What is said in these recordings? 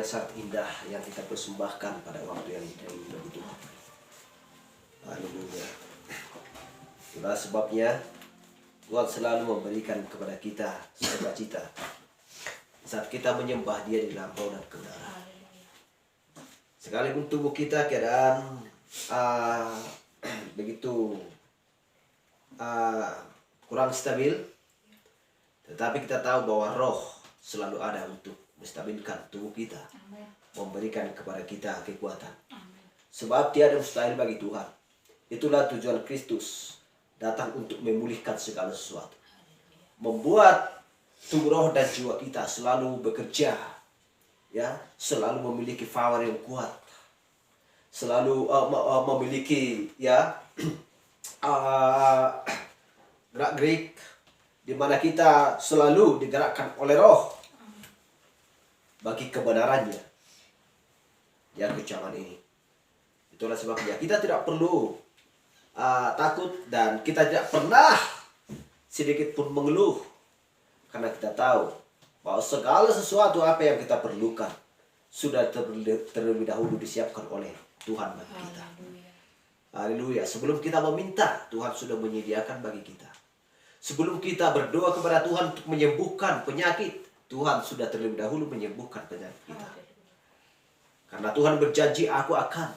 yang sangat indah yang kita persembahkan pada waktu yang begitu. Haleluya. Itulah sebabnya Tuhan selalu memberikan kepada kita sukacita saat kita menyembah Dia di dalam roh dan kebenaran. Sekalipun tubuh kita keadaan begitu kurang stabil, tetapi kita tahu bahwa roh selalu ada untuk menstabilkan tubuh kita, memberikan kepada kita kekuatan. Sebab tiada mustahil bagi Tuhan. Itulah tujuan Kristus datang untuk memulihkan segala sesuatu, membuat tubuh, roh dan jiwa kita selalu bekerja, ya, selalu memiliki power yang kuat, selalu memiliki gerak-gerik di mana kita selalu digerakkan oleh roh bagi kebenarannya yang kecaman ini. Itulah sebabnya kita tidak perlu takut dan kita tidak pernah sedikit pun mengeluh, karena kita tahu bahwa segala sesuatu apa yang kita perlukan sudah terlebih dahulu disiapkan oleh Tuhan bagi kita. Haleluya. Sebelum kita meminta, Tuhan sudah menyediakan bagi kita. Sebelum kita berdoa kepada Tuhan untuk menyembuhkan penyakit, Tuhan sudah terlebih dahulu menyembuhkan penyakit kita. Karena Tuhan berjanji, aku akan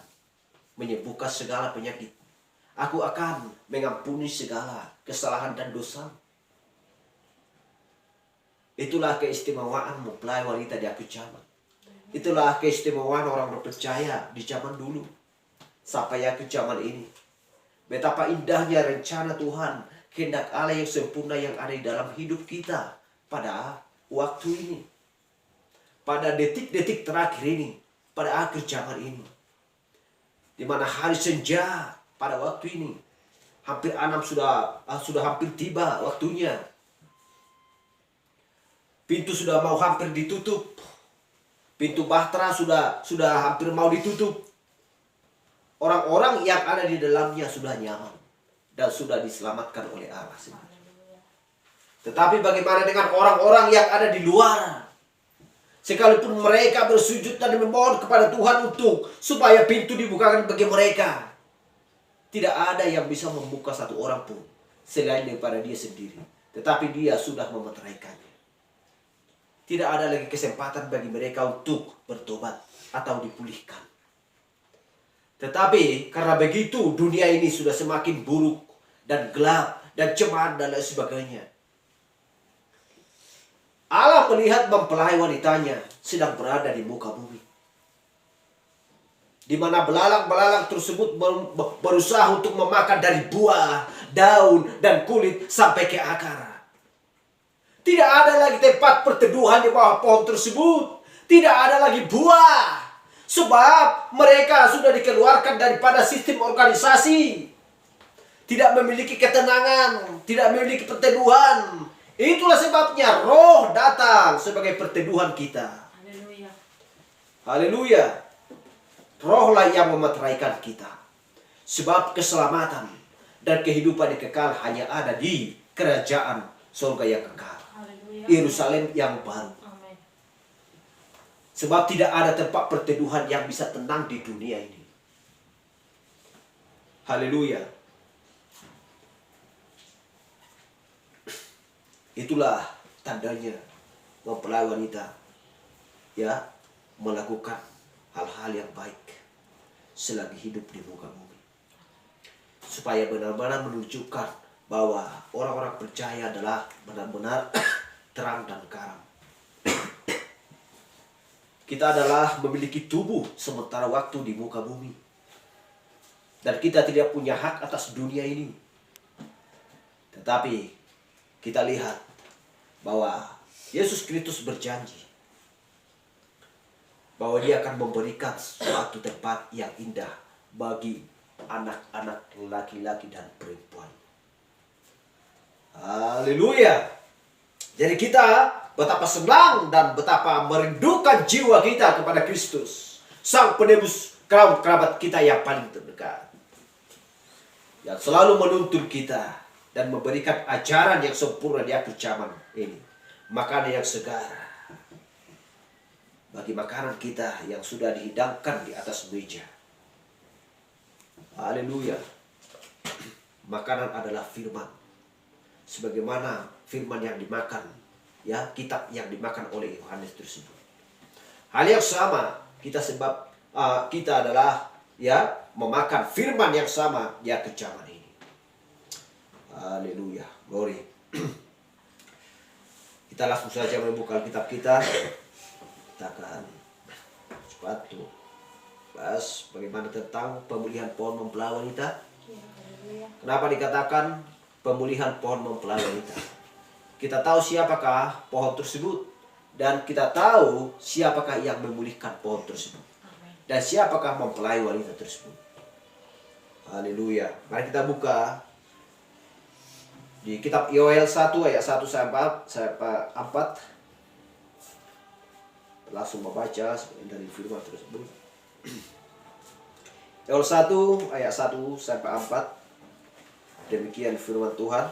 menyembuhkan segala penyakit. Aku akan mengampuni segala kesalahan dan dosa. Itulah keistimewaan mempelai wanita di akhir zaman. Itulah keistimewaan orang berpercaya di zaman dulu sampai akhir zaman ini. Betapa indahnya rencana Tuhan, kehendak Allah yang sempurna yang ada di dalam hidup kita pada waktu ini, pada detik-detik terakhir ini, pada akhir zaman ini, di mana hari senja pada waktu ini hampir 6 sudah hampir tiba waktunya. Pintu sudah mau hampir ditutup. Pintu bahtera sudah hampir mau ditutup. Orang-orang yang ada di dalamnya sudah nyaman dan sudah diselamatkan oleh Allah sendiri. Tetapi bagaimana dengan orang-orang yang ada di luar? Sekalipun mereka bersujud dan memohon kepada Tuhan untuk supaya pintu dibukakan bagi mereka, tidak ada yang bisa membuka satu orang pun selain daripada Dia sendiri. Tetapi Dia sudah memeteraikannya. Tidak ada lagi kesempatan bagi mereka untuk bertobat atau dipulihkan. Tetapi karena begitu dunia ini sudah semakin buruk dan gelap dan cemar dan lain sebagainya, Allah melihat mempelai wanitanya sedang berada di muka bumi, di mana belalang-belalang tersebut berusaha untuk memakan dari buah, daun, dan kulit sampai ke akar. Tidak ada lagi tempat perteduhan di bawah pohon tersebut. Tidak ada lagi buah. Sebab mereka sudah dikeluarkan daripada sistem organisasi. Tidak memiliki ketenangan, tidak memiliki perteduhan. Itulah sebabnya roh datang sebagai perteduhan kita. Haleluya. Haleluya. Rohlah yang memeteraikan kita. Sebab keselamatan dan kehidupan yang kekal hanya ada di kerajaan surga yang kekal. Haleluya. Yerusalem yang baru. Amin. Sebab tidak ada tempat perteduhan yang bisa tenang di dunia ini. Haleluya. Itulah tandanya mempelai wanita melakukan hal-hal yang baik selagi hidup di muka bumi, supaya benar-benar menunjukkan bahwa orang-orang percaya adalah benar-benar terang dan karam. Kita adalah memiliki tubuh sementara waktu di muka bumi, dan kita tidak punya hak atas dunia ini. Tetapi kita lihat bahwa Yesus Kristus berjanji bahwa Dia akan memberikan suatu tempat yang indah bagi anak-anak laki-laki dan perempuan. Haleluya. Jadi kita betapa senang dan betapa merindukan jiwa kita kepada Kristus, Sang Penebus kerabat kita yang paling terdekat, yang selalu menuntun kita dan memberikan ajaran yang sempurna di akhir zaman ini. Makanan yang segar, bagi makanan kita yang sudah dihidangkan di atas meja. Haleluya. Makanan adalah firman. Sebagaimana firman yang dimakan, ya, kitab yang dimakan oleh Yohanes tersebut. Hal yang sama kita sebab kita adalah, ya, memakan firman yang sama di akhir zaman ini. Haleluya, glory. Kita langsung saja membuka kitab kita. Kita akan sepatu bahas bagaimana tentang pemulihan pohon mempelai wanita. Kenapa dikatakan pemulihan pohon mempelai wanita? Kita tahu siapakah pohon tersebut, dan kita tahu siapakah yang memulihkan pohon tersebut, dan siapakah mempelai wanita tersebut. Haleluya. Mari kita buka di kitab Yoel 1 ayat 1 sampai 4. Langsung membaca dari firman tersebut. Yoel 1 ayat 1 sampai 4. Demikian firman Tuhan.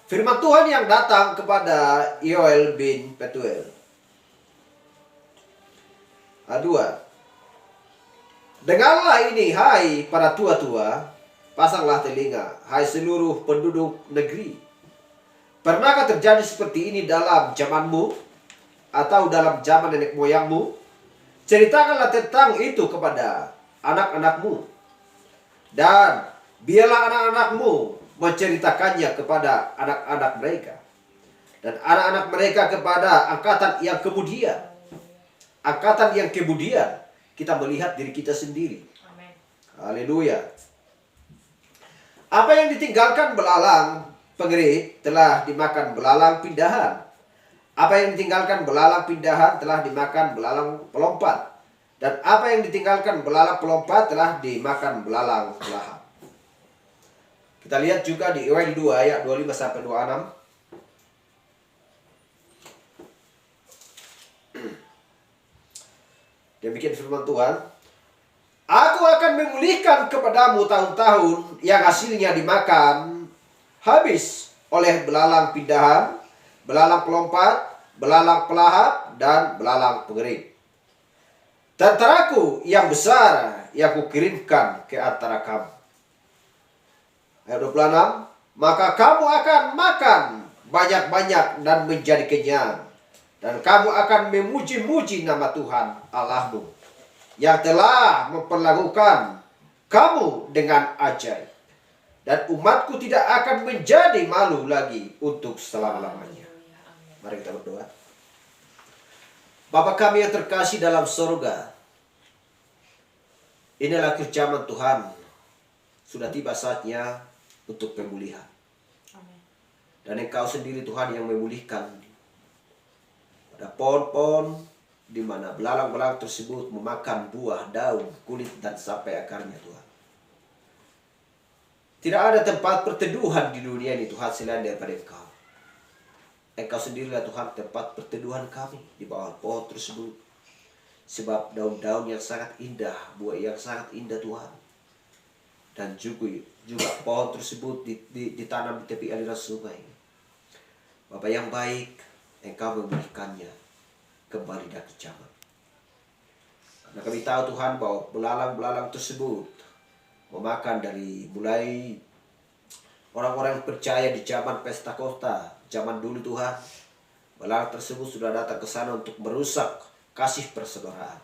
Firman Tuhan yang datang kepada Yoel bin Petuel. 2. Dengarlah ini, hai para tua-tua, pasanglah telinga, hai seluruh penduduk negeri. Pernahkah terjadi seperti ini dalam zamanmu, atau dalam zaman nenek moyangmu? Ceritakanlah tentang itu kepada anak-anakmu, dan biarlah anak-anakmu menceritakannya kepada anak-anak mereka, dan anak-anak mereka kepada angkatan yang kemudian. Angkatan yang kemudian, kita melihat diri kita sendiri. Amen. Haleluya. Apa yang ditinggalkan belalang pengerit telah dimakan belalang pindahan. Apa yang ditinggalkan belalang pindahan telah dimakan belalang pelompat. Dan apa yang ditinggalkan belalang pelompat telah dimakan belalang pelahap. Kita lihat juga di Yoel 2 ayat 25 sampai 26. Demikian firman Tuhan. Aku akan memulihkan kepadamu tahun-tahun yang hasilnya dimakan habis oleh belalang pindahan, belalang pelompat, belalang pelahap, dan belalang pengerit. Tentaraku yang besar yang kukirimkan ke antara kamu. Ayat 26. Maka kamu akan makan banyak-banyak dan menjadi kenyang. Dan kamu akan memuji-muji nama Tuhan Allahmu, yang telah memperlakukan kamu dengan ajaib. Dan umatku tidak akan menjadi malu lagi untuk selama-lamanya. Mari kita berdoa. Bapa kami yang terkasih dalam sorga, inilah akhir zaman Tuhan. Sudah tiba saatnya untuk pemulihan. Amen. Dan Engkau sendiri Tuhan yang memulihkan. Ada pohon-pohon di mana belalang-belalang tersebut memakan buah, daun, kulit, dan sampai akarnya Tuhan. Tidak ada tempat perteduhan di dunia ini Tuhan selain daripada Engkau. Engkau sendirilah Tuhan tempat perteduhan kami di bawah pohon tersebut. Sebab daun-daun yang sangat indah, buah yang sangat indah Tuhan. Dan juga pohon tersebut ditanam di tepi aliran sungai. Bapa yang baik, Engkau memulihkannya kembali dari zaman. Karena kami tahu Tuhan bahwa belalang-belalang tersebut memakan dari mulai orang-orang yang percaya di zaman pesta kota, zaman dulu Tuhan. Belalang tersebut sudah datang ke sana untuk merusak kasih persaudaraan.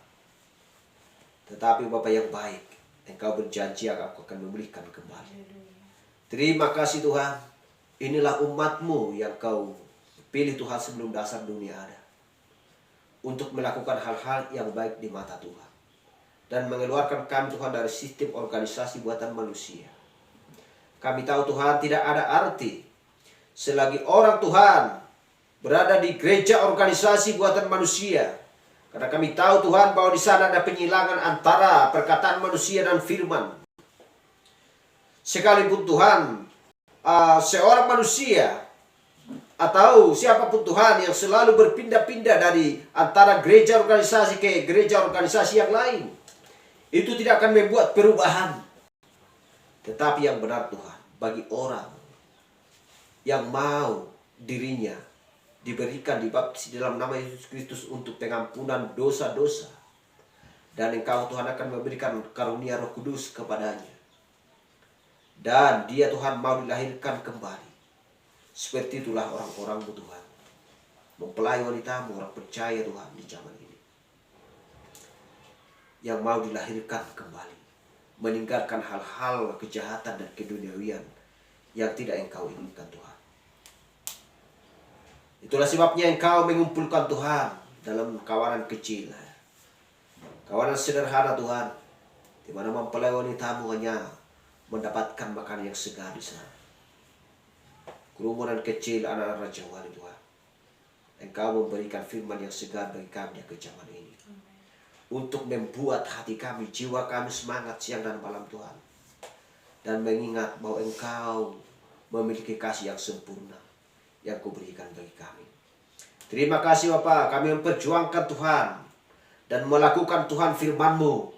Tetapi Bapa yang baik, Engkau berjanji Aku akan memulihkan kembali. Terima kasih Tuhan. Inilah umat-Mu yang Kau pilih Tuhan sebelum dasar dunia ada, untuk melakukan hal-hal yang baik di mata Tuhan, dan mengeluarkan kami Tuhan dari sistem organisasi buatan manusia. Kami tahu Tuhan tidak ada arti selagi orang Tuhan berada di gereja organisasi buatan manusia, karena kami tahu Tuhan bahwa di sana ada penyilangan antara perkataan manusia dan firman. Sekalipun Tuhan seorang manusia atau siapapun Tuhan yang selalu berpindah-pindah dari antara gereja organisasi ke gereja organisasi yang lain, itu tidak akan membuat perubahan. Tetapi yang benar Tuhan, bagi orang yang mau dirinya diberikan dibaptis di dalam nama Yesus Kristus untuk pengampunan dosa-dosa. Dan engkau Tuhan akan memberikan karunia Roh Kudus kepadanya. Dan dia Tuhan mau dilahirkan kembali. Seperti itulah orang-orang-Mu Tuhan. Mempelai wanita-Mu, orang percaya Tuhan di zaman ini. Yang mau dilahirkan kembali. Meninggalkan hal-hal kejahatan dan keduniawian yang tidak Engkau inginkan Tuhan. Itulah sebabnya Engkau mengumpulkan Tuhan dalam kawanan kecil. Kawanan sederhana Tuhan. Di mana mempelai wanita-Mu hanya mendapatkan makanan yang segar di sana. Kerumunan kecil anak-anak Raja Wali Tuhan. Engkau memberikan firman yang segar bagi kami ke zaman ini. Untuk membuat hati kami, jiwa kami semangat siang dan malam Tuhan. Dan mengingat bahwa Engkau memiliki kasih yang sempurna yang Kau berikan bagi kami. Terima kasih Bapa, kami memperjuangkan Tuhan dan melakukan Tuhan firman-Mu.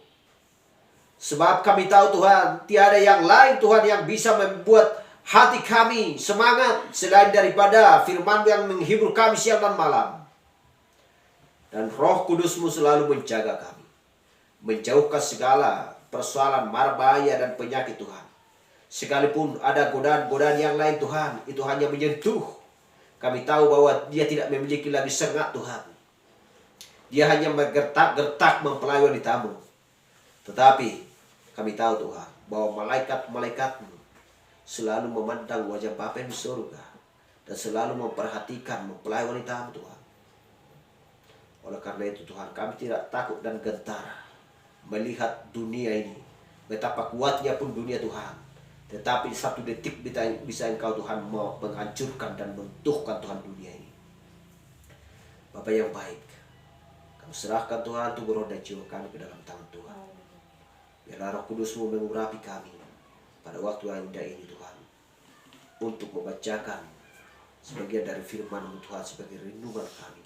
Sebab kami tahu Tuhan, tiada yang lain Tuhan yang bisa membuat hati kami semangat selain daripada firman-Mu yang menghibur kami siang dan malam. Dan Roh Kudus-Mu selalu menjaga kami, menjauhkan segala persoalan, mara bahaya dan penyakit Tuhan. Sekalipun ada godaan-godaan yang lain Tuhan, itu hanya menyentuh. Kami tahu bahwa dia tidak memiliki lagi sengat Tuhan. Dia hanya menggertak-gertak mempelai wanita-Mu. Tetapi kami tahu Tuhan, bahwa malaikat-malaikat-Mu selalu memandang wajah Bapa di surga. Dan selalu memperhatikan mempelai wanita-Mu Tuhan. Oleh karena itu Tuhan, kami tidak takut dan gentar melihat dunia ini. Betapa kuatnya pun dunia Tuhan. Tetapi satu detik bisa Engkau Tuhan mau menghancurkan dan menentukan Tuhan dunia ini. Bapa yang baik, kami serahkan Tuhan tubuh roh dan jiwa kami ke dalam tangan Tuhan. Biarlah Roh Kudus-Mu mengurapi kami pada waktu yang indah ini Tuhan. Untuk membacakan sebagian dari firman-Mu Tuhan sebagai renungan kami.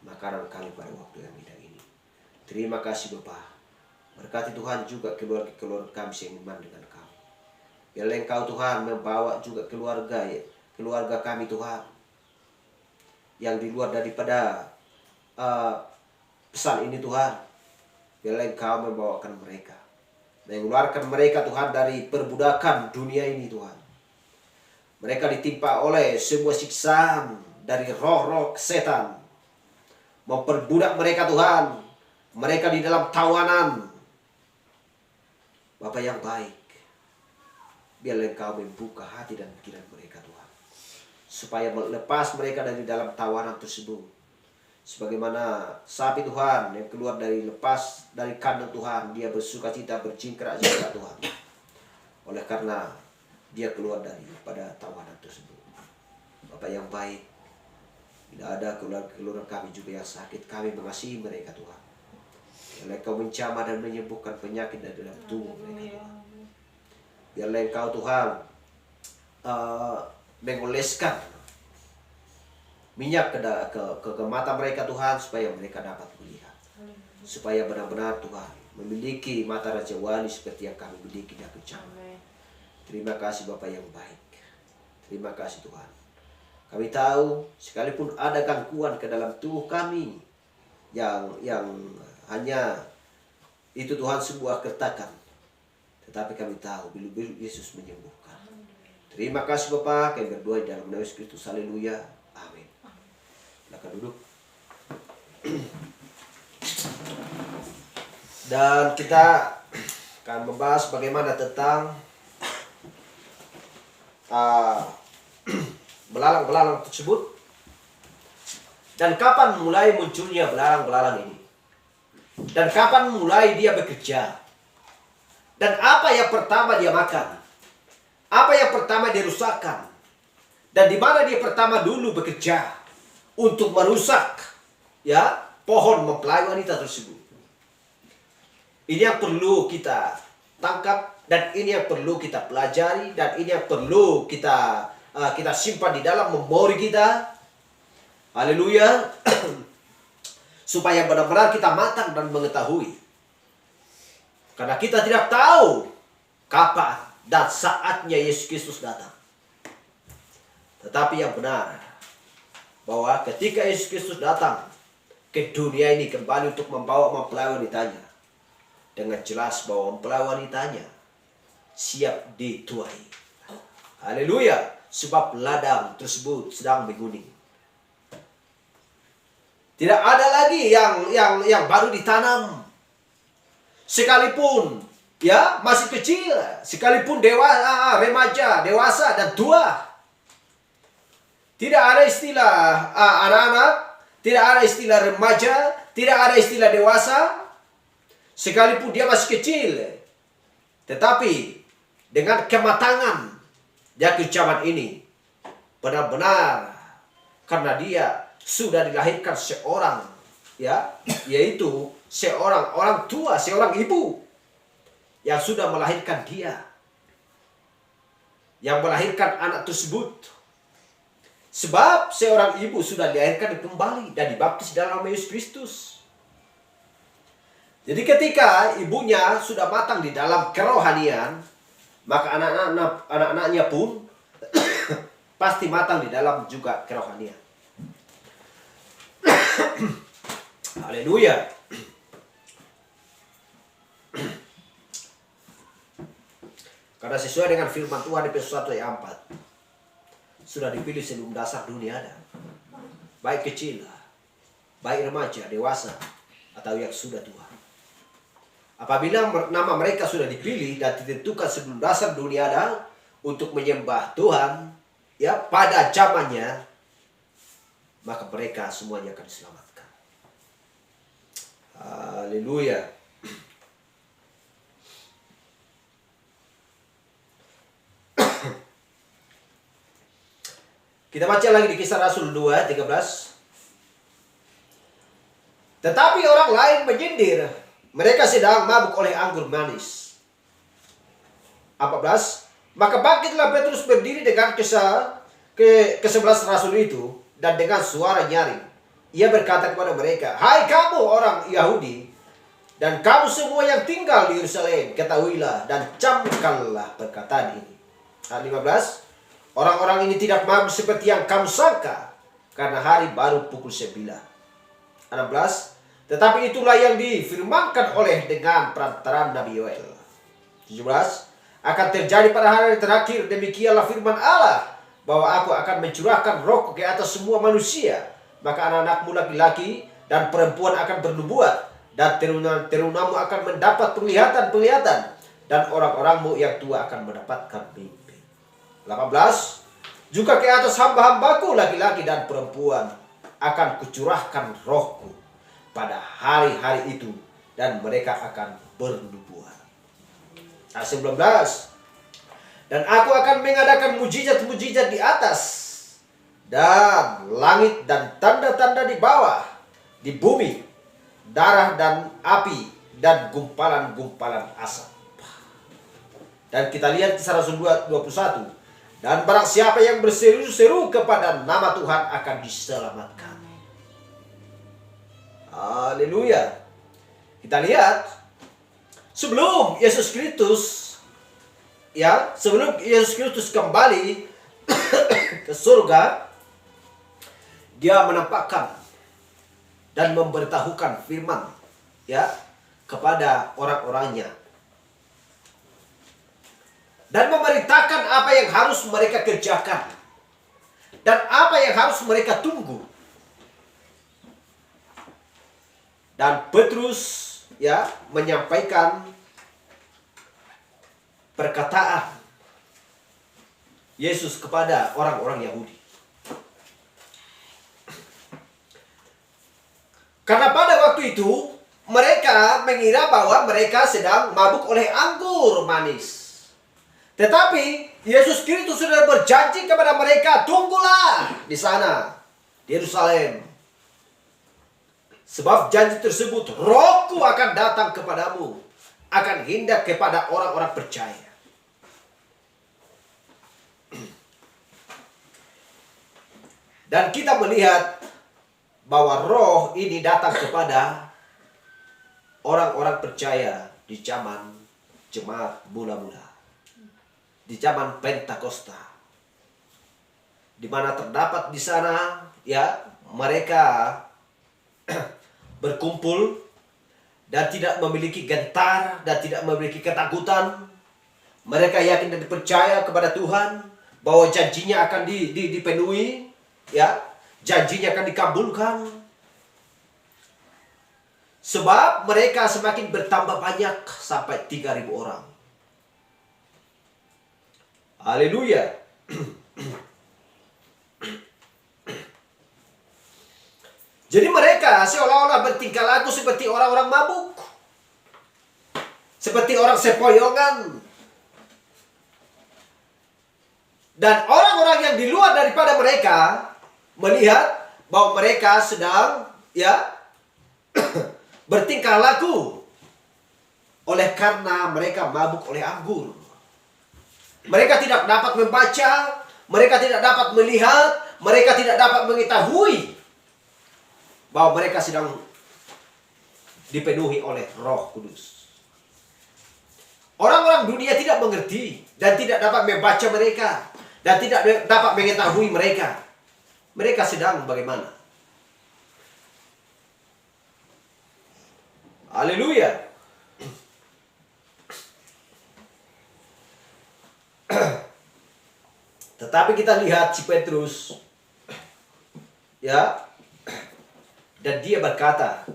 Makanan kami pada waktu yang indah ini. Terima kasih Bapa. Berkati Tuhan juga keluarga-keluarga kami seiman dengan kami. Biarlah Engkau Tuhan membawa juga keluarga kami Tuhan. Yang di luar daripada pesan ini Tuhan. Biarlah Engkau membawakan mereka. Mengeluarkan mereka Tuhan dari perbudakan dunia ini Tuhan. Mereka ditimpa oleh sebuah siksaan dari roh-roh setan. Memperbudak mereka Tuhan. Mereka di dalam tawanan. Bapa yang baik, biarlah Engkau membuka hati dan pikiran mereka Tuhan. Supaya melepas mereka dari dalam tawanan tersebut. Sebagaimana sapi Tuhan yang keluar lepas dari kandang Tuhan. Dia bersuka cita, berjingkrak-jingkrak Tuhan. Oleh karena dia keluar daripada tawanan tersebut. Bapa yang baik, bila ada keluarga kami juga yang sakit, kami mengasihi mereka Tuhan. Biarlah Engkau menjamah dan menyembuhkan penyakit dari dalam tubuh mereka Tuhan. Biarlah Engkau Tuhan mengoleskan minyak ke mata mereka Tuhan, supaya mereka dapat melihat. Supaya benar-benar Tuhan memiliki mata Raja Wali seperti yang kami miliki di zaman. Terima kasih Bapa yang baik. Terima kasih Tuhan. Kami tahu sekalipun ada gangguan ke dalam tubuh kami yang hanya itu Tuhan sebuah kertakan. Tetapi kami tahu bila Yesus menyembuhkan. Terima kasih Bapa, kami berdoa di dalam nama Yesus Kristus. Haleluya. Amin. Silakan duduk. Dan kita akan membahas bagaimana tentang belalang-belalang tersebut. Dan kapan mulai munculnya belalang-belalang ini? Dan kapan mulai dia bekerja? Dan apa yang pertama dia makan? Apa yang pertama dia rusakkan? Dan di mana dia pertama dulu bekerja untuk merusak pohon mempelai wanita tersebut? Ini yang perlu kita tangkap, dan ini yang perlu kita pelajari, dan ini yang perlu kita simpan di dalam memori kita. Haleluya. Supaya benar-benar kita matang dan mengetahui. Karena kita tidak tahu kapan dan saatnya Yesus Kristus datang. Tetapi yang benar, bahwa ketika Yesus Kristus datang ke dunia ini kembali untuk membawa mempelai wanitanya, dengan jelas bahwa mempelai wanitanya siap dituai. Haleluya, sebab ladang tersebut sedang menguning. Tidak ada lagi yang baru ditanam. Sekalipun ya masih kecil, sekalipun remaja, dewasa dan tua. Tidak ada istilah anak-anak, tidak ada istilah remaja, tidak ada istilah dewasa. Sekalipun dia masih kecil, tetapi dengan kematangan dia ke zaman ini benar-benar karena dia sudah dilahirkan seorang, ya, yaitu seorang orang tua, seorang ibu yang sudah melahirkan dia, yang melahirkan anak tersebut. Sebab seorang ibu sudah dilahirkan kembali dan dibaptis dalam nama Yesus Kristus. Jadi ketika ibunya sudah matang di dalam kerohanian, maka anak-anaknya pun pasti matang di dalam juga kerohanian. Haleluya. Karena sesuai dengan firman Tuhan di Efesus 1 ayat 4, sudah dipilih sebelum dasar dunia ada, baik kecil, baik remaja, dewasa, atau yang sudah tua. Apabila nama mereka sudah dipilih dan ditentukan sebelum dasar dunia ada untuk menyembah Tuhan, ya, pada zamannya, maka mereka semuanya akan diselamatkan. Haleluya. Kita baca lagi di Kisah Rasul 2, 13. Tetapi orang lain menyindir, mereka sedang mabuk oleh anggur manis. 14. Maka bangkitlah Petrus berdiri dengan ke-11 Rasul itu, dan dengan suara nyaring ia berkata kepada mereka, hai kamu orang Yahudi, dan kamu semua yang tinggal di Yerusalem, ketahuilah dan camkanlah perkataan ini. Ayat 15. Orang-orang ini tidak mabuk seperti yang kamu sangka, karena hari baru pukul 9. 16. Tetapi itulah yang difirmankan oleh dengan perantaraan Nabi Yoel. 17. Akan terjadi pada hari terakhir, demikianlah firman Allah, bahwa aku akan mencurahkan rohku ke atas semua manusia. Maka anak-anakmu laki-laki dan perempuan akan bernubuat, dan terunamu akan mendapat penglihatan-penglihatan, dan orang-orangmu yang tua akan mendapatkan mimpi. 18. Juga ke atas hamba-hambaku laki-laki dan perempuan akan kucurahkan rohku pada hari-hari itu, dan mereka akan bernubuat. Ayat 19. Dan aku akan mengadakan mujizat-mujizat di atas dan langit dan tanda-tanda di bawah, di bumi, darah dan api dan gumpalan-gumpalan asap. Dan kita lihat Kisah Rasul 21. Dan barang siapa yang berseru-seru kepada nama Tuhan akan diselamatkan. Haleluya. Kita lihat sebelum Yesus Kristus, ya, sebelum Yesus Kristus kembali ke surga, dia menampakkan dan memberitahukan firman, ya, kepada orang-orangnya, dan memerintahkan apa yang harus mereka kerjakan dan apa yang harus mereka tunggu. Dan Petrus, ya, menyampaikan perkataan Yesus kepada orang-orang Yahudi. Karena pada waktu itu mereka mengira bahwa mereka sedang mabuk oleh anggur manis. Tetapi Yesus Kristus sudah berjanji kepada mereka, tunggulah di sana, di Yerusalem. Sebab janji tersebut, rohku akan datang kepadamu, akan hendak kepada orang-orang percaya. Dan kita melihat bahwa roh ini datang kepada orang-orang percaya di zaman jemaat mula-mula, di zaman Pentakosta, di mana terdapat di sana ya mereka berkumpul dan tidak memiliki gentar dan tidak memiliki ketakutan. Mereka yakin dan percaya kepada Tuhan bahwa janjinya akan dipenuhi, ya, janjinya akan dikabulkan. Sebab mereka semakin bertambah banyak sampai 3.000 orang. Haleluya. Jadi mereka seolah-olah bertingkah laku seperti orang-orang mabuk. Seperti orang sepoyongan. Dan orang-orang yang di luar daripada mereka melihat bahwa mereka sedang bertingkah laku oleh karena mereka mabuk oleh anggur. Mereka tidak dapat membaca, mereka tidak dapat melihat, mereka tidak dapat mengetahui bahwa mereka sedang dipenuhi oleh Roh Kudus. Orang-orang dunia tidak mengerti dan tidak dapat membaca mereka dan tidak dapat mengetahui mereka. Mereka sedang bagaimana? Haleluya. Tetapi kita lihat si Petrus, ya, dan dia berkata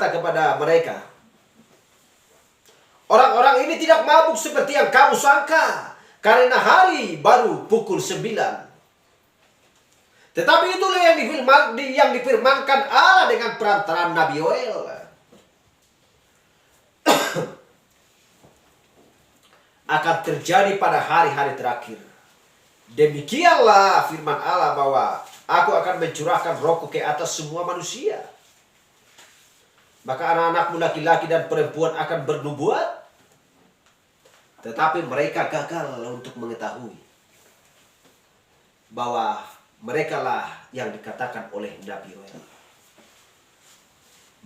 kepada mereka, orang-orang ini tidak mabuk seperti yang kamu sangka, karena hari baru pukul 9. Tetapi itulah yang difirmankan Allah dengan perantaraan Nabi Yoel. Akan terjadi pada hari-hari terakhir. Demikianlah firman Allah bahwa aku akan mencurahkan rohku ke atas semua manusia. Maka anak-anakmu laki-laki dan perempuan akan bernubuat. Tetapi mereka gagal untuk mengetahui bahwa merekalah yang dikatakan oleh Nabi Yoel.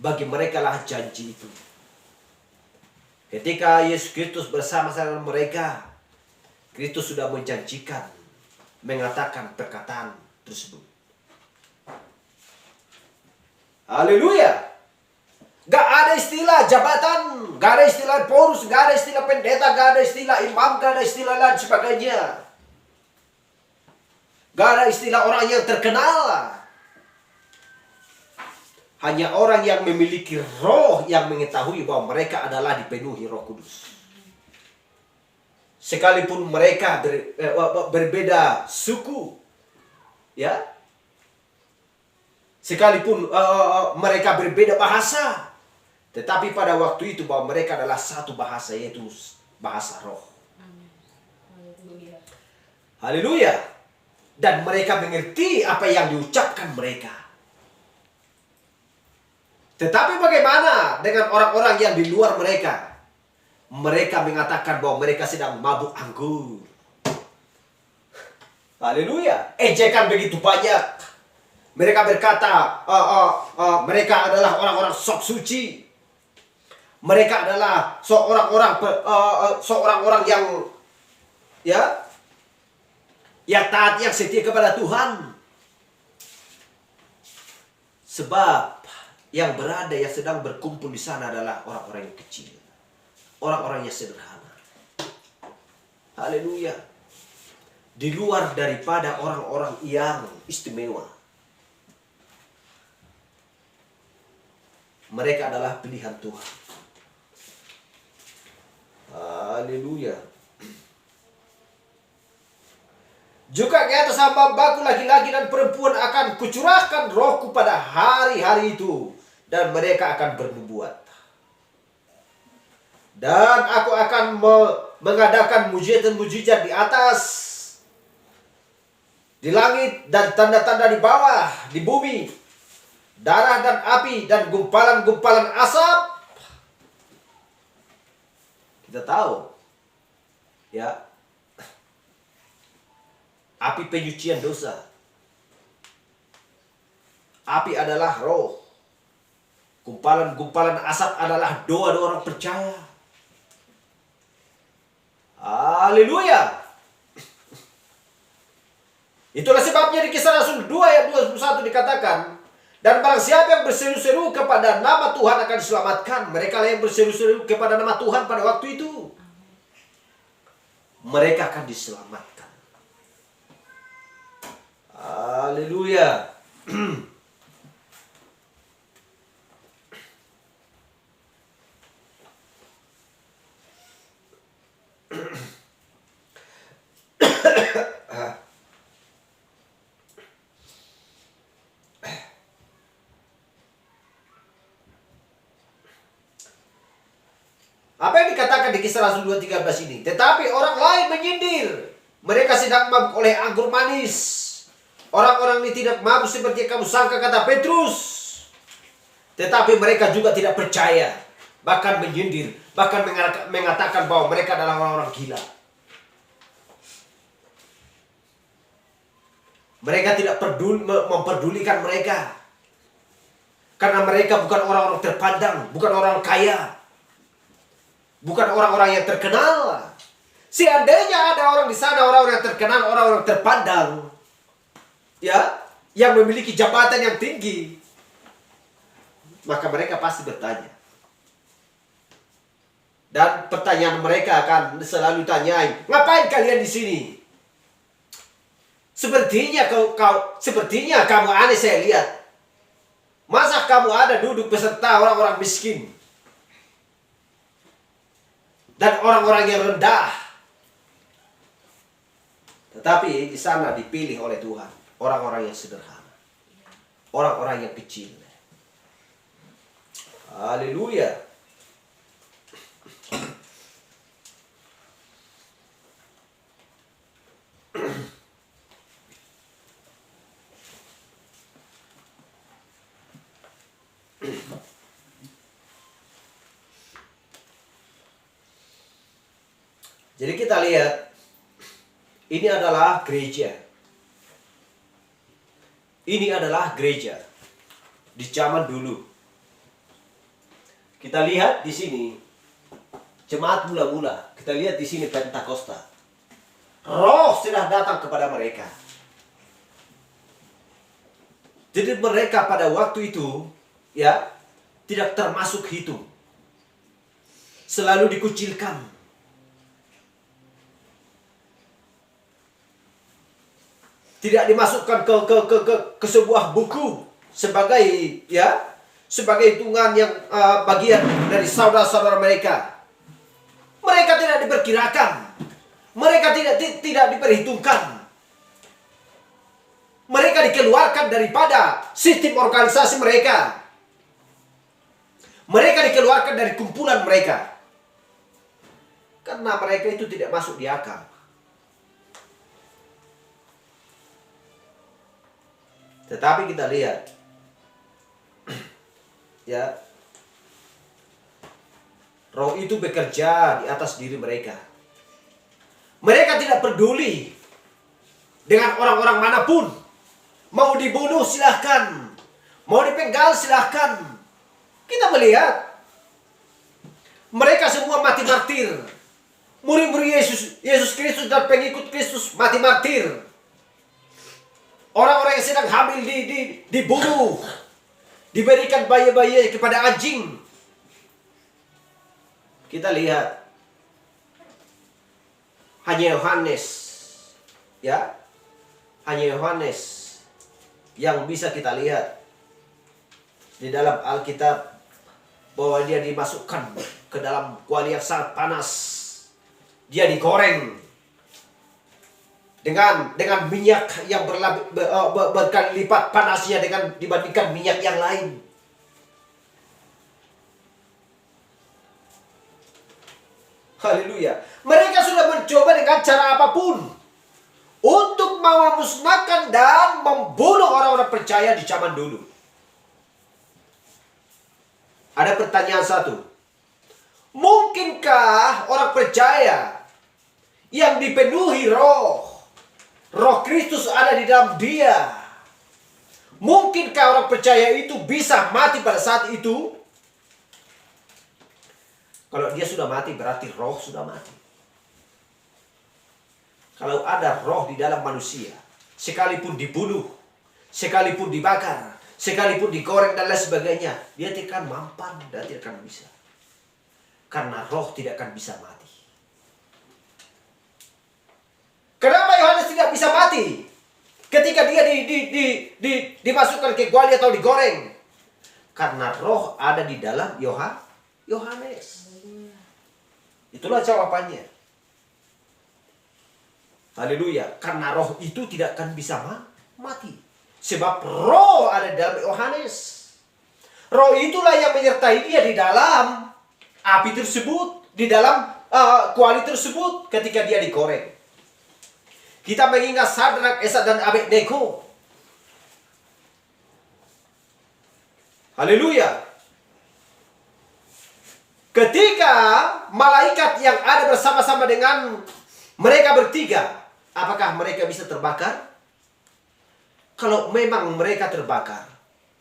Bagi merekalah janji itu. Ketika Yesus Kristus bersama-sama mereka, Kristus sudah menjanjikan, mengatakan perkataan tersebut. Haleluya. Gak ada istilah jabatan, gak ada istilah porus, gak ada istilah pendeta, gak ada istilah imam, gak ada istilah lain sebagainya. Gak ada istilah orang yang terkenal. Hanya orang yang memiliki roh yang mengetahui bahwa mereka adalah dipenuhi Roh Kudus. Sekalipun mereka berbeda suku, ya, sekalipun mereka berbeda bahasa, tetapi pada waktu itu bahwa mereka adalah satu bahasa, yaitu bahasa roh. Haleluya. Dan mereka mengerti apa yang diucapkan mereka. Tetapi bagaimana dengan orang-orang yang di luar mereka? Mereka mengatakan bahwa mereka sedang mabuk anggur. Haleluya. Ejekan begitu banyak. Mereka berkata, mereka adalah orang-orang sok suci. Mereka adalah seorang-orang yang taat, yang setia kepada Tuhan. Sebab yang berada, yang sedang berkumpul di sana adalah orang-orang yang kecil. Orang-orang yang sederhana. Haleluya. Di luar daripada orang-orang yang istimewa. Mereka adalah pilihan Tuhan. Haleluya. Juga ke atas hamba-hambaku laki-laki dan perempuan akan kucurahkan rohku pada hari-hari itu. Dan mereka akan bernubuat. Dan aku akan mengadakan mujizat-mujizat di atas, di langit, dan tanda-tanda di bawah, di bumi, darah dan api, dan gumpalan-gumpalan asap. Kita tahu, ya, api penyucian dosa. Api adalah roh. Gumpalan-gumpalan asap adalah doa-doa orang percaya. Haleluya. Sebabnya di Kisah Rasul 2 ayat 21 dikatakan, dan barang siapa yang berseru-seru kepada nama Tuhan akan diselamatkan. Mereka lah yang berseru-seru kepada nama Tuhan pada waktu itu. Mereka akan diselamatkan. Haleluya. Apa yang dikatakan di Kisah Rasul 2:13 ini? Tetapi orang lain menyindir. Mereka sedang mabuk oleh anggur manis. Orang-orang ini tidak mabuk seperti yang kamu sangka, kata Petrus. Tetapi mereka juga tidak percaya. Bahkan menyindir. Bahkan mengatakan bahwa mereka adalah orang-orang gila. Mereka tidak memperdulikan mereka. Karena mereka bukan orang-orang terpandang. Bukan orang kaya. Bukan orang-orang yang terkenal. Seandainya ada orang di sana, orang-orang yang terkenal, orang-orang terpandang, ya, yang memiliki jabatan yang tinggi, maka mereka pasti bertanya. Dan pertanyaan mereka akan selalu tanyain, ngapain kalian di sini? Sepertinya kamu aneh, saya lihat. Masa kamu ada duduk beserta orang-orang miskin dan orang-orang yang rendah? Tetapi di sana dipilih oleh Tuhan orang-orang yang sederhana, orang-orang yang kecil. Haleluya. Jadi kita lihat, ini adalah gereja. Ini adalah gereja di zaman dulu. Kita lihat di sini jemaat mula-mula. Kita lihat di sini Pentakosta. Roh sudah datang kepada mereka. Jadi mereka pada waktu itu, ya, tidak termasuk hitung. Selalu dikucilkan. Tidak dimasukkan ke sebuah buku sebagai, ya, sebagai hitungan yang bagian dari saudara-saudara mereka. Mereka tidak diperkirakan. Mereka tidak diperhitungkan. Mereka dikeluarkan daripada sistem organisasi mereka. Mereka dikeluarkan dari kumpulan mereka. Karena mereka itu tidak masuk di akal. Tetapi kita lihat, ya, Roh itu bekerja di atas diri mereka. Mereka tidak peduli dengan orang-orang manapun. Mau dibunuh silahkan, mau dipenggal silahkan. Kita melihat mereka semua mati martir. Murid-murid Yesus Kristus dan pengikut Kristus mati martir. Orang-orang yang sedang hamil dibunuh, diberikan bayi-bayi kepada anjing. Kita lihat hanya Yohanes, ya, hanya Yohanes yang bisa kita lihat di dalam Alkitab bahwa dia dimasukkan ke dalam kuali yang sangat panas. Dia digoreng dengan minyak yang berkali lipat panasnya dibandingkan minyak yang lain. Haleluya. Mereka sudah mencoba dengan cara apapun untuk memusnahkan dan membunuh orang-orang percaya di zaman dulu. Ada pertanyaan satu. Mungkinkah orang percaya yang dipenuhi Roh Kristus ada di dalam dia, mungkinkah orang percaya itu bisa mati pada saat itu? Kalau dia sudah mati berarti roh sudah mati. Kalau ada roh di dalam manusia, sekalipun dibunuh, sekalipun dibakar, sekalipun digoreng dan lain sebagainya, dia tidak akan mampan dan tidak akan bisa. Karena roh tidak akan bisa mati. Kenapa Yohanes tidak bisa mati? Ketika dia dimasukkan ke kuali atau digoreng. Karena roh ada di dalam Yohanes. Itulah jawabannya. Haleluya. Karena roh itu tidak akan bisa mati. Sebab roh ada di dalam Yohanes. Roh itulah yang menyertai dia di dalam api tersebut, di dalam kuali tersebut ketika dia digoreng. Kita mengingat Sadrak, Mesak dan Abednego. Haleluya. Ketika malaikat yang ada bersama-sama dengan mereka bertiga, apakah mereka bisa terbakar? Kalau memang mereka terbakar,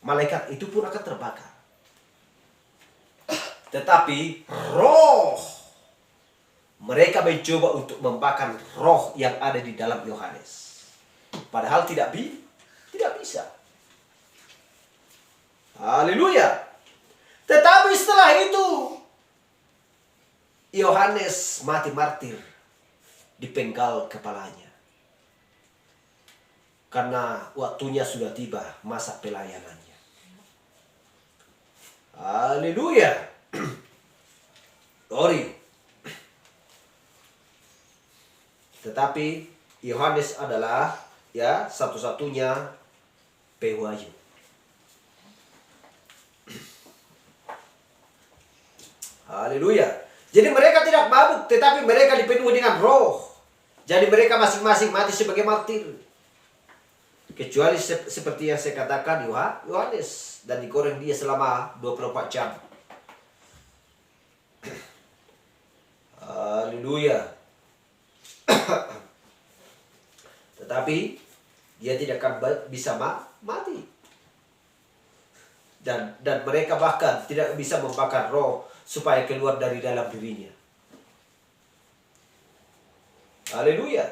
malaikat itu pun akan terbakar. Tetapi roh, mereka mencoba untuk membakar roh yang ada di dalam Yohanes. Padahal tidak bisa. Haleluya. Tetapi setelah itu, Yohanes mati martir, dipenggal kepalanya. Karena waktunya sudah tiba, masa pelayanannya. Haleluya. Glory. Tetapi Yohanes adalah satu-satunya pewahyu. Haleluya. Jadi mereka tidak mabuk, tetapi mereka dipenuhi dengan roh. Jadi mereka masing-masing mati sebagai martir. Kecuali seperti yang saya katakan Yohanes, dan digoreng dia selama 24 jam. Haleluya. Tetapi dia tidak akan bisa mati. Dan mereka bahkan tidak bisa membakar roh supaya keluar dari dalam dirinya. Haleluya.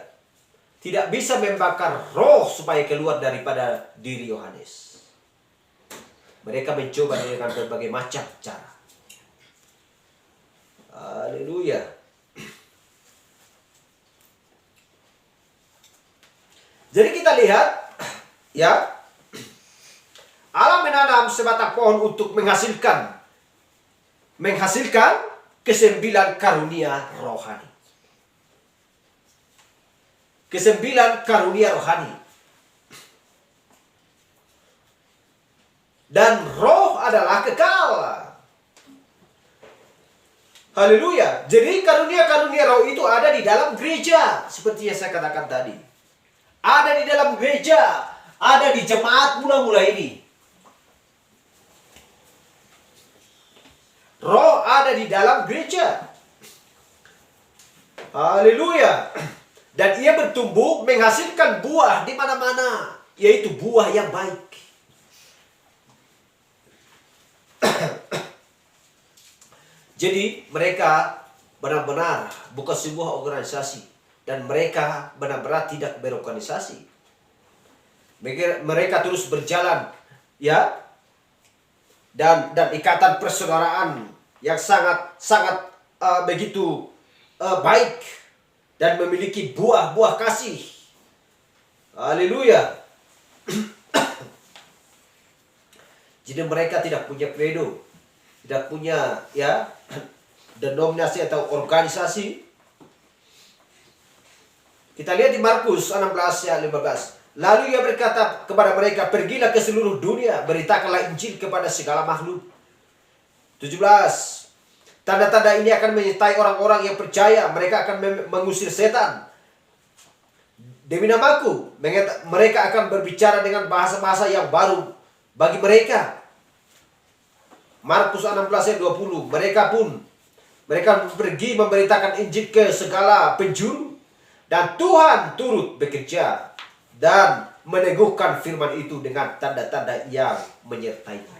Tidak bisa membakar roh supaya keluar daripada diri Yohanes. Mereka mencoba dengan berbagai macam cara. Haleluya. Jadi kita lihat, Allah menanam sebatang pohon untuk menghasilkan 9 karunia rohani. 9 karunia rohani. Dan roh adalah kekal. Haleluya. Jadi karunia-karunia roh itu ada di dalam gereja. Seperti yang saya katakan tadi. Ada di dalam gereja. Ada di jemaat mula-mula ini. Roh ada di dalam gereja. Haleluya. Dan ia bertumbuh menghasilkan buah di mana-mana. Yaitu buah yang baik. Jadi mereka benar-benar bukan sebuah organisasi. Dan mereka benar-benar tidak berorganisasi. Mereka terus berjalan. Dan ikatan persaudaraan yang sangat begitu baik. Dan memiliki buah-buah kasih. Haleluya. Jadi mereka tidak punya kredo. Tidak punya denominasi atau organisasi. Kita lihat di Markus 16 ayat 15. Lalu ia berkata kepada mereka, pergilah ke seluruh dunia, beritakanlah Injil kepada segala makhluk. 17. Tanda-tanda ini akan menyertai orang-orang yang percaya. Mereka akan mengusir setan. Demi namaku, mereka akan berbicara dengan bahasa-bahasa yang baru bagi mereka. Markus 16 ayat 20. Mereka pergi memberitakan Injil ke segala penjuru. Dan Tuhan turut bekerja dan meneguhkan firman itu dengan tanda-tanda yang menyertainya.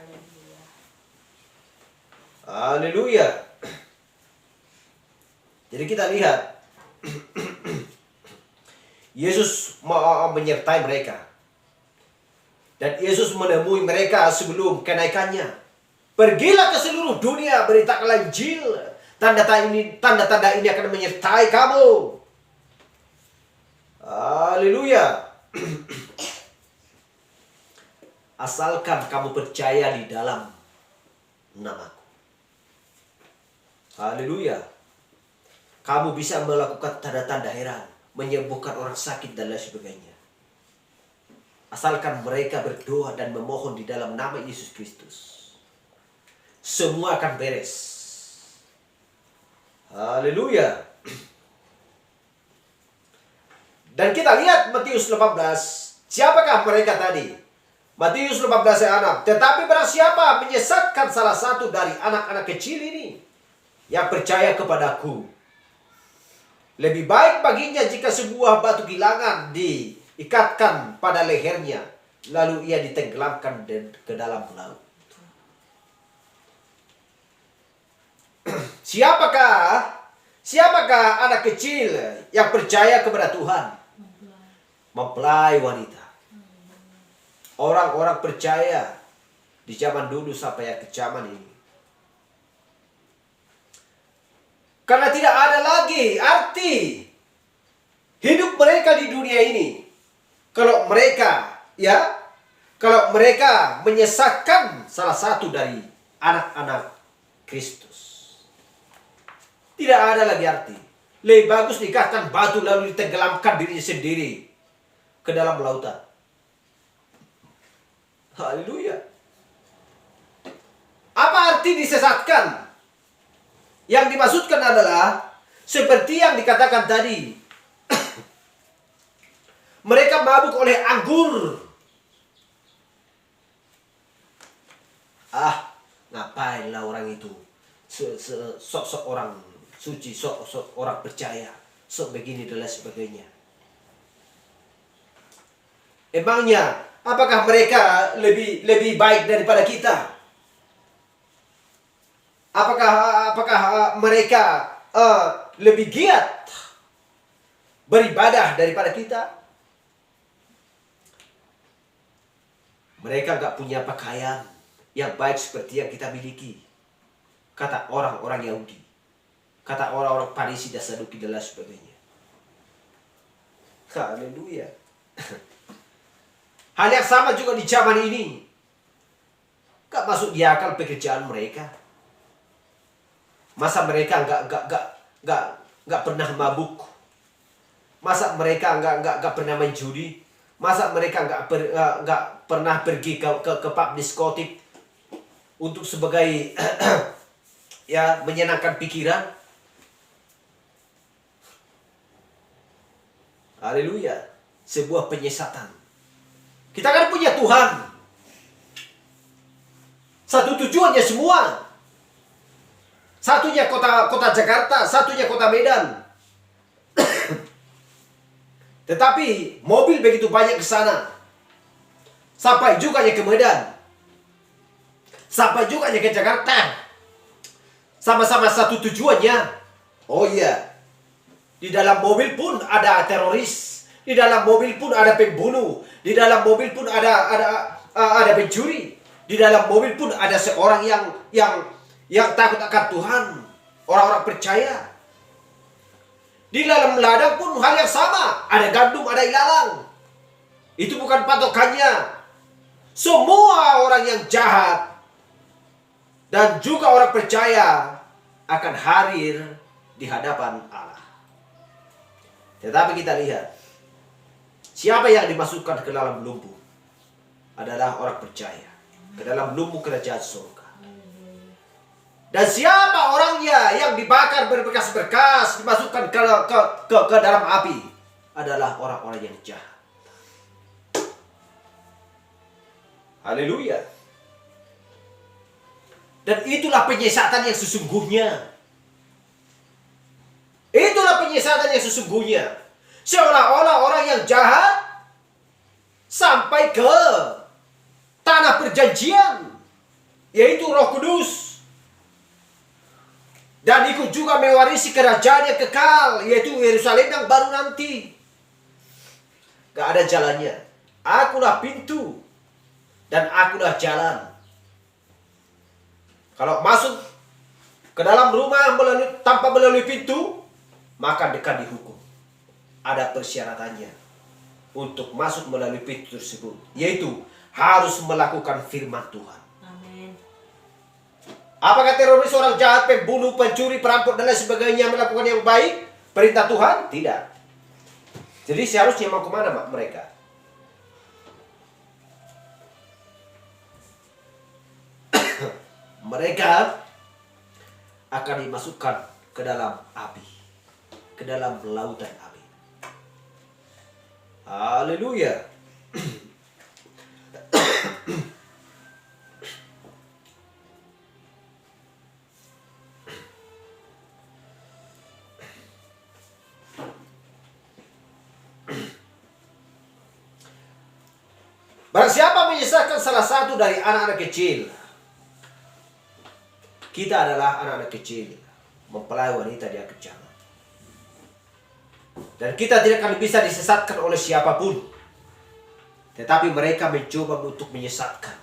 Haleluya. Jadi kita lihat Yesus menyertai mereka. Dan Yesus menemui mereka sebelum kenaikannya. Pergilah ke seluruh dunia, beritakanlah Injil. Tanda-tanda ini akan menyertai kamu. Haleluya. Asalkan kamu percaya di dalam namaku. Haleluya. Kamu bisa melakukan tanda-tanda heran, menyembuhkan orang sakit dan lain sebagainya. Asalkan mereka berdoa dan memohon di dalam nama Yesus Kristus, semua akan beres. Haleluya. Dan kita lihat Matius 18. Siapakah mereka tadi? Matius 18 ayat 6. Tetapi barang siapa menyesatkan salah satu dari anak-anak kecil ini yang percaya kepadaku, lebih baik baginya jika sebuah batu gilangan diikatkan pada lehernya, lalu ia ditenggelamkan ke dalam laut. Siapakah anak kecil yang percaya kepada Tuhan? Mempelai wanita. Orang-orang percaya di zaman dulu sampai ke zaman ini. Karena tidak ada lagi arti hidup mereka di dunia ini kalau mereka menyesatkan salah satu dari anak-anak Kristus. Tidak ada lagi arti. Lebih bagus diikatkan batu lalu ditenggelamkan dirinya sendiri ke dalam lautan. Haleluya. Apa arti disesatkan? Yang dimaksudkan adalah seperti yang dikatakan tadi. Mereka mabuk oleh anggur. Ngapainlah orang itu? Sok-sok orang suci, sok-sok orang percaya, sok begini dan lain sebagainya. Emangnya apakah mereka lebih baik daripada kita? Apakah mereka lebih giat beribadah daripada kita? Mereka gak punya pakaian yang baik seperti yang kita miliki, kata orang-orang Yahudi, kata orang-orang Farisi dan Saduki dan lain sebagainya. Haleluya. Hal yang sama juga di zaman ini. Gak masuk di akal pekerjaan mereka. Masa mereka gak pernah mabuk? Masa mereka gak pernah main judi? Masa mereka gak pernah pergi ke pub diskotik untuk sebagai menyenangkan pikiran? Haleluya. Sebuah penyesatan. Kita kan punya Tuhan. Satu tujuannya semua. Satunya kota Jakarta, satunya kota Medan. Tetapi mobil begitu banyak ke sana. Sampai juga ke Medan. Sampai juga ke Jakarta. Sama-sama satu tujuannya. Oh iya. Di dalam mobil pun ada teroris. Di dalam mobil pun ada pembunuh. Di dalam mobil pun ada pencuri. Di dalam mobil pun ada seorang yang takut akan Tuhan. Orang-orang percaya. Di dalam ladang pun hal yang sama. Ada gandum, ada ilalang. Itu bukan patokannya. Semua orang yang jahat dan juga orang percaya akan hadir di hadapan Allah. Tetapi kita lihat, siapa yang dimasukkan ke dalam lumpuh adalah orang percaya. Ke dalam lumpuh kerajaan surga. Dan siapa orangnya yang dibakar berbekas-bekas, dimasukkan ke dalam api, adalah orang-orang yang jahat. Haleluya. Dan itulah penyesatan yang sesungguhnya. Itulah penyesatan yang sesungguhnya. Seolah-olah orang yang jahat sampai ke tanah perjanjian, yaitu Roh Kudus. Dan ikut juga mewarisi kerajaan yang kekal, yaitu Yerusalem yang baru nanti. Gak ada jalannya. Akulah pintu dan akulah jalan. Kalau masuk ke dalam rumah tanpa melalui pintu, maka dekat dihukum. Ada persyaratannya untuk masuk melalui pintu tersebut, yaitu harus melakukan firman Tuhan. Amin. Apakah teroris, orang jahat, pembunuh, pencuri, perampok dan lain sebagainya melakukan yang baik? Perintah Tuhan? Tidak. Jadi seharusnya mau kemana mereka? Mereka akan dimasukkan ke dalam api, ke dalam lautan api. Haleluya. Barang siapa menyesatkan salah satu dari anak-anak kecil, kita adalah anak-anak kecil, mempelai wanita dia kejam. Dan kita tidak akan bisa disesatkan oleh siapapun. Tetapi mereka mencoba untuk menyesatkan.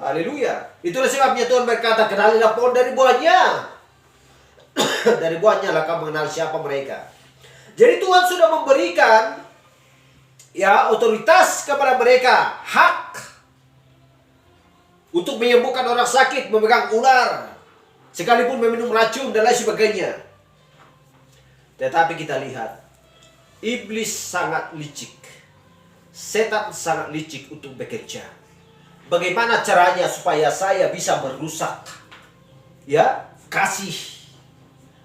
Haleluya. Itulah sebabnya Tuhan berkata, kenalilah pohon dari buahnya. Dari buahnya lah kamu mengenal siapa mereka. Jadi Tuhan sudah memberikan otoritas kepada mereka, hak untuk menyembuhkan orang sakit, memegang ular, sekalipun meminum racun dan lain sebagainya. Tetapi kita lihat, iblis sangat licik, setan sangat licik untuk bekerja. Bagaimana caranya supaya saya bisa merusak kasih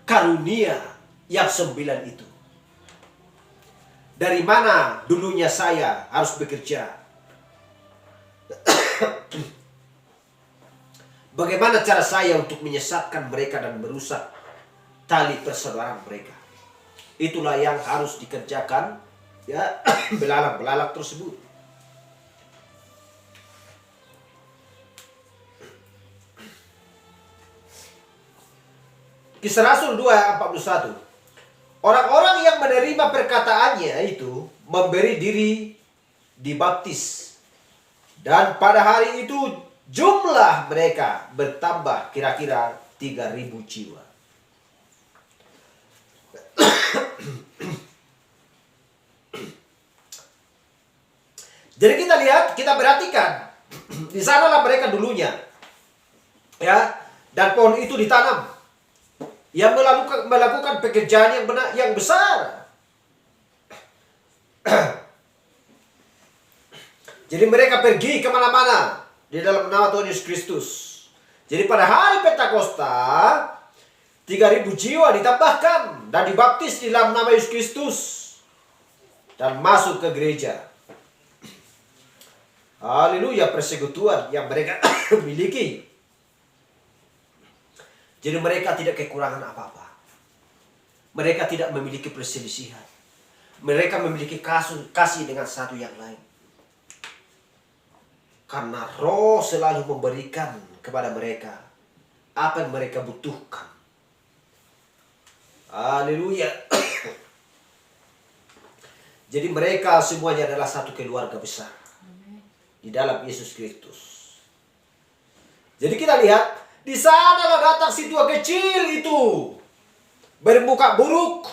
karunia yang 9 itu? Dari mana dulunya saya harus bekerja? Bagaimana cara saya untuk menyesatkan mereka dan merusak tali persaudaraan mereka? Itulah yang harus dikerjakan belalang-belalang tersebut. Kisah Rasul 2:41. Orang-orang yang menerima perkataannya itu memberi diri dibaptis. Dan pada hari itu jumlah mereka bertambah kira-kira 3.000 jiwa. Jadi kita lihat, kita perhatikan. Di sanalah mereka dulunya. Dan pohon itu ditanam. Yang melakukan pekerjaan yang besar. Jadi mereka pergi kemana-mana di dalam nama Tuhan Yesus Kristus. Jadi pada hari Pentakosta 3.000 jiwa ditambahkan dan dibaptis di dalam nama Yesus Kristus dan masuk ke gereja. Haleluya, persekutuan yang mereka miliki. Jadi mereka tidak kekurangan apa-apa. Mereka tidak memiliki perselisihan. Mereka memiliki kasih dengan satu yang lain. Karena Roh selalu memberikan kepada mereka apa yang mereka butuhkan. Haleluya. Jadi mereka semuanya adalah satu keluarga besar di dalam Yesus Kristus. Jadi kita lihat, di sanalah datang si tua kecil itu bermuka buruk,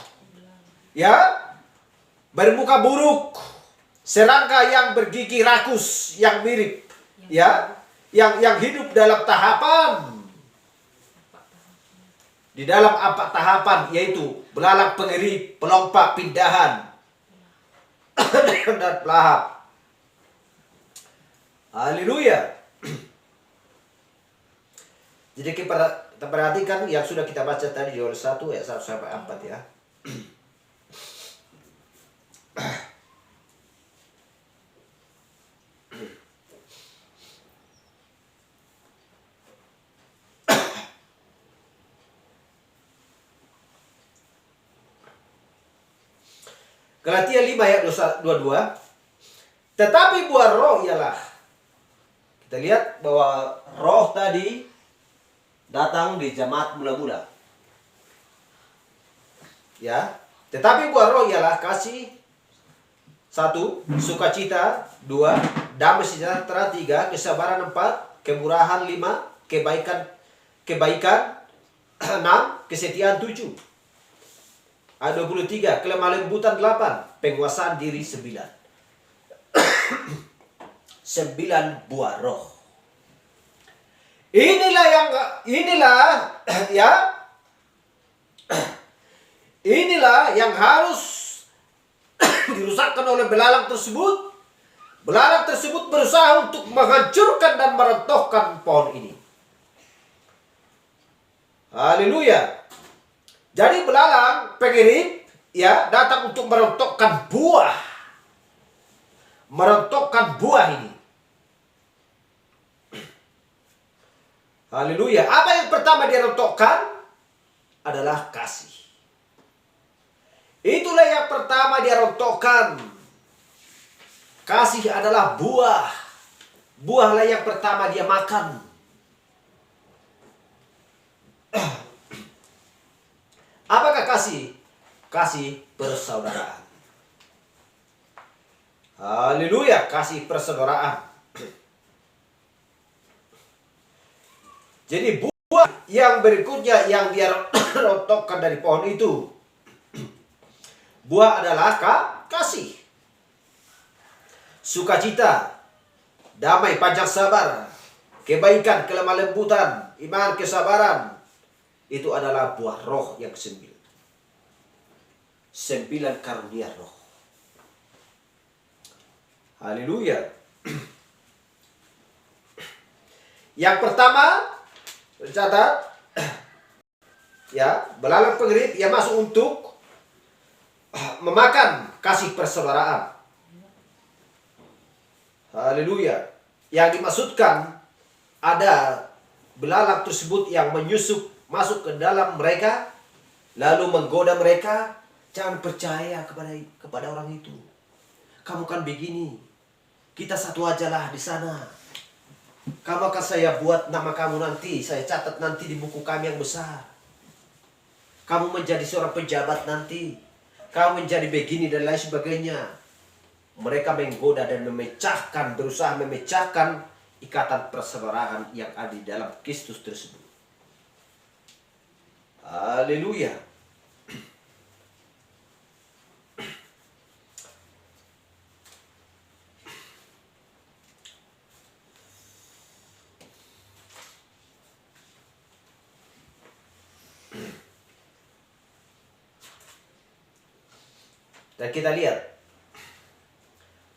bermuka buruk, serangga yang bergigi rakus, yang mirip, yang hidup dalam tahapan, di dalam 4 tahapan, yaitu belalang, pengerip, pelompak, pindahan, dan pelahap. Haleluya. Jadi kita perhatikan yang sudah kita baca tadi di Yohanes 1 ayat 1 sampai 4 ya. Galatia 5 ayat 22. Tetapi buah roh ialah, kita lihat bahwa roh tadi datang di jemaat mula-mula. Tetapi buah roh ialah kasih, 1, sukacita, 2, damai sejahtera, 3, kesabaran, 4, kemurahan, 5, kebaikan, 6, kesetiaan, 7. Ayat 23, kelemah lembutan, 8, penguasaan diri, 9. 9 buah roh. Inilah yang harus dirusakkan oleh belalang tersebut. Belalang tersebut berusaha untuk menghancurkan dan merontohkan pohon ini. Haleluya. Jadi belalang pengirim datang untuk merontokkan buah. Merontokkan buah ini. Haleluya. Apa yang pertama dia rontokkan adalah kasih. Itulah yang pertama dia rontokkan. Kasih adalah buah. Buahlah yang pertama dia makan. Apakah kasih? Kasih persaudaraan. Haleluya, kasih persaudaraan. Jadi buah yang berikutnya yang dia rontokkan dari pohon itu, buah adalah kasih, sukacita, damai, panjang sabar, kebaikan, kelemah lembutan, iman, kesabaran. Itu adalah buah roh yang 9. 9 karunia roh. Haleluya. Yang pertama, catat, belalang pengerit yang masuk untuk memakan kasih persaudaraan. Haleluya. Yang dimaksudkan ada belalang tersebut yang menyusup masuk ke dalam mereka, lalu menggoda mereka. Jangan percaya kepada orang itu. Kamu kan begini, kita satu aja lah di sana. Kamu akan saya buat nama kamu nanti, saya catat nanti di buku kami yang besar. Kamu menjadi seorang pejabat nanti. Kamu menjadi begini dan lain sebagainya. Mereka menggoda dan berusaha memecahkan ikatan persaudaraan yang ada di dalam Kristus tersebut. Haleluya. Dan kita lihat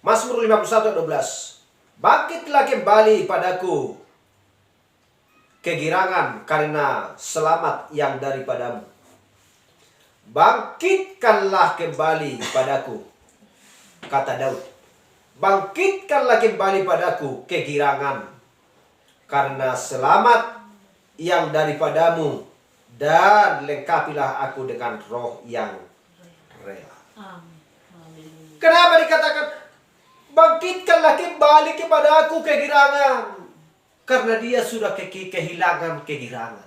Mazmur 51:12. Bangkitlah kembali padaku kegirangan karena selamat yang daripadamu. Bangkitkanlah kembali padaku, kata Daud. Bangkitkanlah kembali padaku kegirangan karena selamat yang daripadamu, dan lengkapilah aku dengan roh yang rela. Kenapa dikatakan bangkitkanlah kembali kepada aku kegirangan? Karena dia sudah kehilangan kegirangan.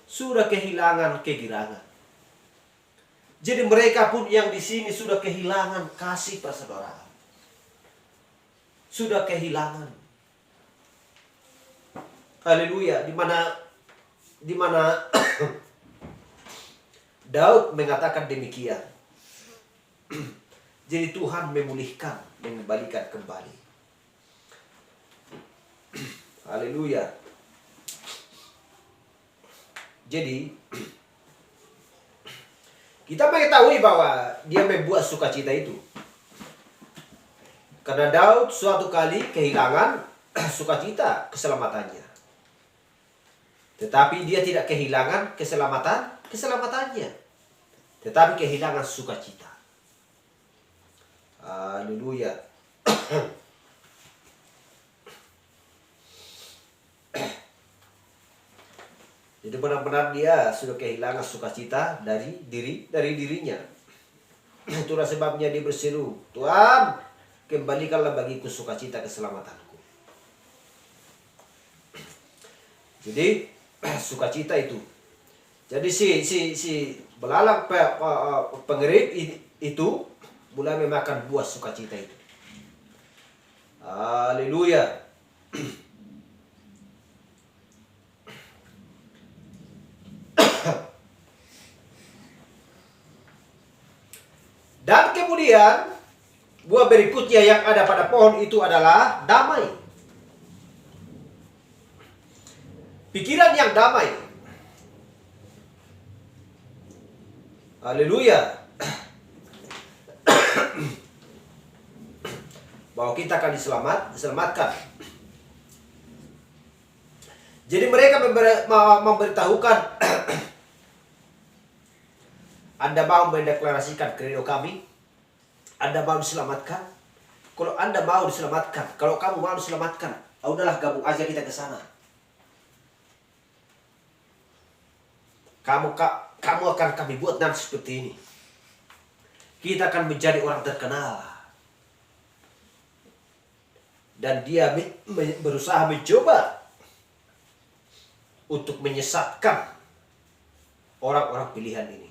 Sudah kehilangan kegirangan. Jadi mereka pun yang di sini sudah kehilangan kasih persaudaraan. Sudah kehilangan. Haleluya. Di mana Daud mengatakan demikian. Jadi Tuhan memulihkan, mengembalikan kembali. Haleluya. Jadi kita mengetahui bahwa dia membuat sukacita itu. Karena Daud suatu kali kehilangan sukacita keselamatannya. Tetapi dia tidak kehilangan keselamatannya. Tetapi kehilangan sukacita. Haleluya. Jadi benar-benar dia sudah kehilangan sukacita dari dirinya. Itulah sebabnya dia berseru, Tuhan, kembalikanlah bagiku sukacita keselamatanku. Jadi sukacita itu Jadi si belalang pengerik itu mulai memakan buah sukacita itu. Haleluya. Dan kemudian buah berikutnya yang ada pada pohon itu adalah damai. Pikiran yang damai. Haleluya. Bahwa kita akan diselamatkan. Jadi mereka memberitahukan Anda mau mendeklarasikan credo kami? Anda mau diselamatkan? Kalau Anda mau diselamatkan, kalau kamu mau diselamatkan, udahlah gabung aja kita ke sana. Kamu akan kami buat nanti seperti ini. Kita akan menjadi orang terkenal. Dan dia berusaha mencoba untuk menyesatkan orang-orang pilihan ini.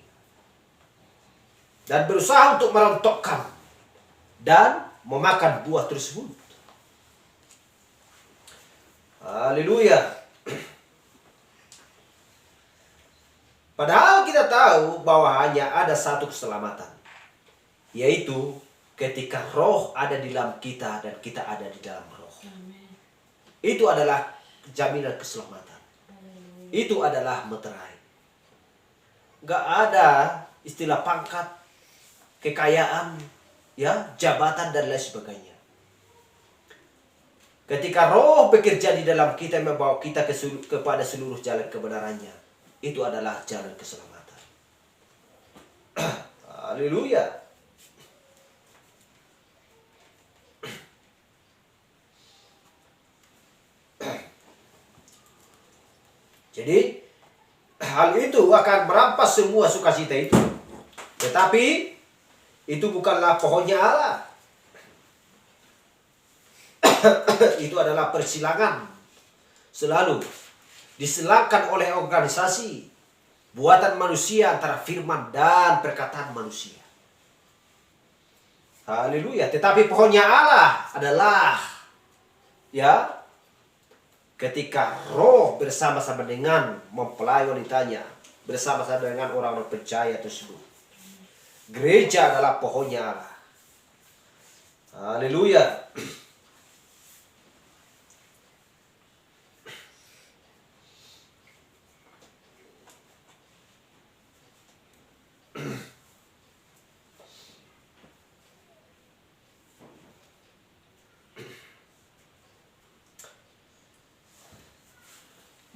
Dan berusaha untuk merontokkan dan memakan buah tersebut. Haleluya. Padahal kita tahu bahwa hanya ada satu keselamatan, yaitu ketika roh ada di dalam kita dan kita ada di dalam roh. Amen. Itu adalah jaminan keselamatan. Amen. Itu adalah meterai. Gak ada istilah pangkat, kekayaan, ya, jabatan dan lain sebagainya. Ketika roh bekerja di dalam kita membawa kita kepada seluruh jalan kebenarannya, itu adalah jalan keselamatan. Haleluya. Jadi hal itu akan merampas semua sukacita itu. Tetapi itu bukanlah pohonnya Allah. Itu adalah persilangan. Selalu diselangkan oleh organisasi buatan manusia antara firman dan perkataan manusia. Haleluya. Tetapi pohonnya Allah adalah, ya, ketika roh bersama-sama dengan mempelai wanitanya, bersama-sama dengan orang-orang percaya tersebut. Gereja adalah pohonnya Allah. Haleluya.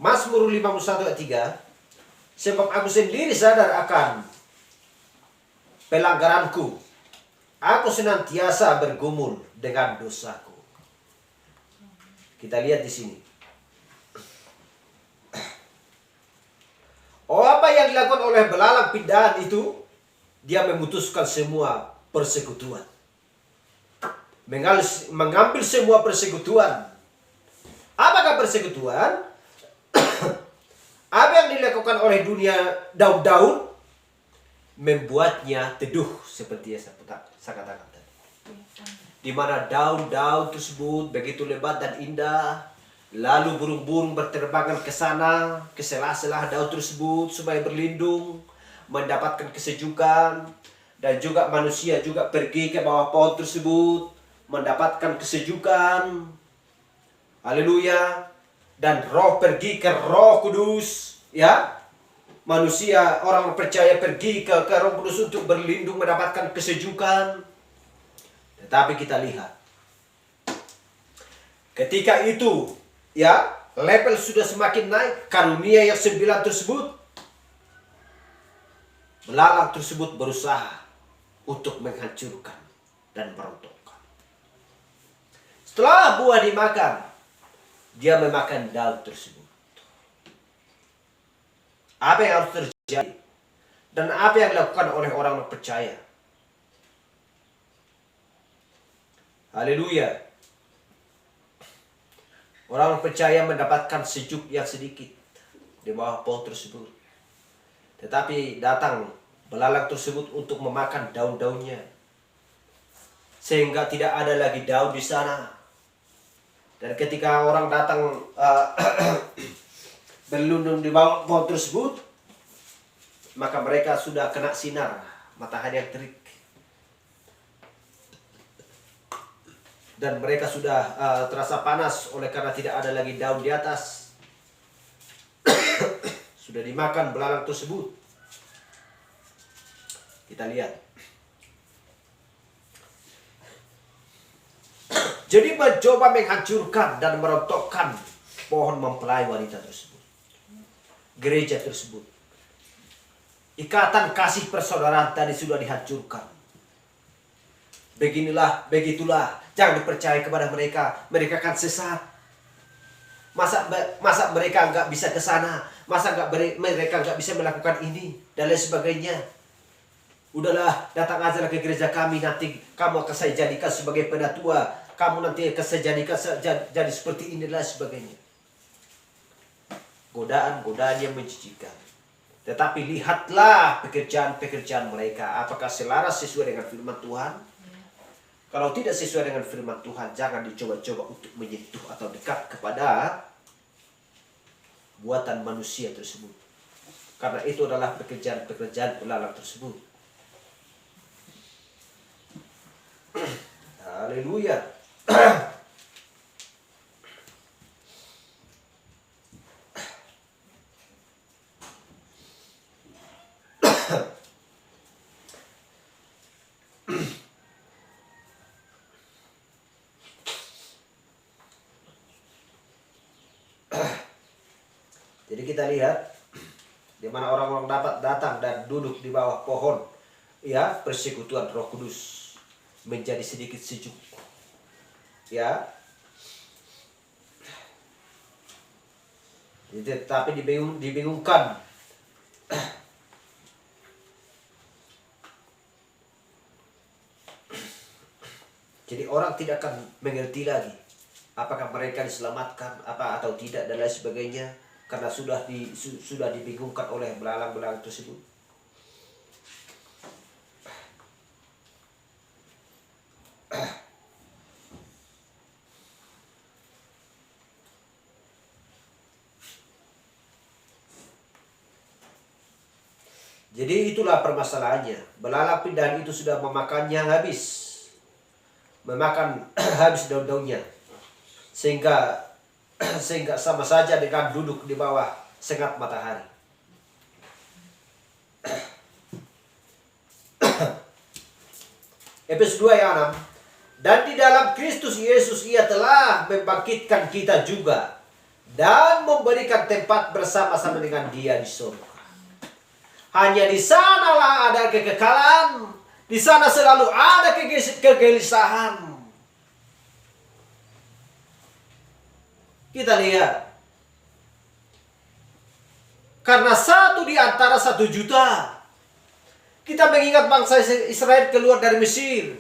Mazmur 51 ayat 3. Sebab aku sendiri sadar akan pelanggaranku. Aku senantiasa bergumul dengan dosaku. Kita lihat di sini. Oh, apa yang dilakukan oleh belalang pindahan itu? Dia memutuskan semua persekutuan. Mengambil semua persekutuan. Apakah persekutuan? Apa yang dilakukan oleh dunia daun-daun membuatnya teduh, seperti yang saya katakan tadi. Di mana daun-daun tersebut begitu lebat dan indah, lalu burung-burung berterbangan ke sana, ke sela-sela daun tersebut supaya berlindung, mendapatkan kesejukan, dan juga manusia juga pergi ke bawah pohon tersebut, mendapatkan kesejukan. Haleluya. Dan roh pergi ke Roh Kudus, ya. Manusia, orang percaya pergi ke Roh Kudus untuk berlindung, mendapatkan kesejukan. Tetapi kita lihat, ketika itu, ya, level sudah semakin naik, karunia yang 9 tersebut, belalang tersebut berusaha untuk menghancurkan dan merontokkan. Setelah buah dimakan, dia memakan daun tersebut. Apa yang harus terjadi? Dan apa yang dilakukan oleh orang percaya? Haleluya. Orang percaya mendapatkan sejuk yang sedikit di bawah pohon tersebut. Tetapi datang belalang tersebut untuk memakan daun-daunnya. Sehingga tidak ada lagi daun di sana. Dan ketika orang datang berlindung di bawah pohon tersebut, maka mereka sudah kena sinar matahari yang terik. Dan mereka sudah terasa panas oleh karena tidak ada lagi daun di atas. Sudah dimakan belalang tersebut. Kita lihat. Jadi mencoba menghancurkan dan merontokkan pohon mempelai wanita tersebut. Gereja tersebut. Ikatan kasih persaudaraan tadi sudah dihancurkan. Begitulah. Jangan dipercaya kepada mereka. Mereka akan sesat. Masa mereka nggak bisa ke sana? Masa mereka nggak bisa melakukan ini dan lain sebagainya? Udahlah, datang aja ke gereja kami, nanti kamu akan saya jadikan sebagai penatua. Kamu nanti akan saya jadikan jadi seperti inilah sebagainya. Godaan yang menjijikan. Tetapi lihatlah pekerjaan mereka. Apakah selaras sesuai dengan firman Tuhan? Kalau tidak sesuai dengan firman Tuhan, jangan dicoba-coba untuk menyentuh atau dekat kepada buatan manusia tersebut. Karena itu adalah pekerjaan belalang tersebut. Haleluya. Jadi kita lihat di mana orang-orang dapat datang dan duduk di bawah pohon, ya, persekutuan Roh Kudus menjadi sedikit sejuk, ya. Tapi dibingungkan. Jadi orang tidak akan mengerti lagi apakah mereka diselamatkan atau tidak dan lain sebagainya. Karena sudah dibingungkan oleh belalang-belalang tersebut. Jadi itulah permasalahannya. Belalang pindahan itu sudah memakannya habis. Memakan habis daun-daunnya. Sehingga sama saja dengan duduk di bawah sengat matahari. Efesus 2 ayat 6. Dan di dalam Kristus Yesus ia telah membangkitkan kita juga dan memberikan tempat bersama-sama dengan Dia di surga. Hanya di sanalah ada kekekalan, di sana selalu ada kegelisahan. Kita lihat. Karena satu di antara 1 juta. Kita mengingat bangsa Israel keluar dari Mesir.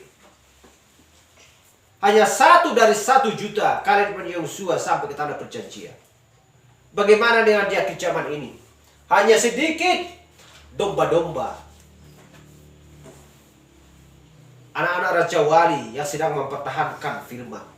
Hanya 1 dari 1 juta Kaleb dan Yosua sampai ke tanah perjanjian. Bagaimana dengan dia kecaman ini? Hanya sedikit domba-domba. Anak-anak Raja Wali yang sedang mempertahankan firman.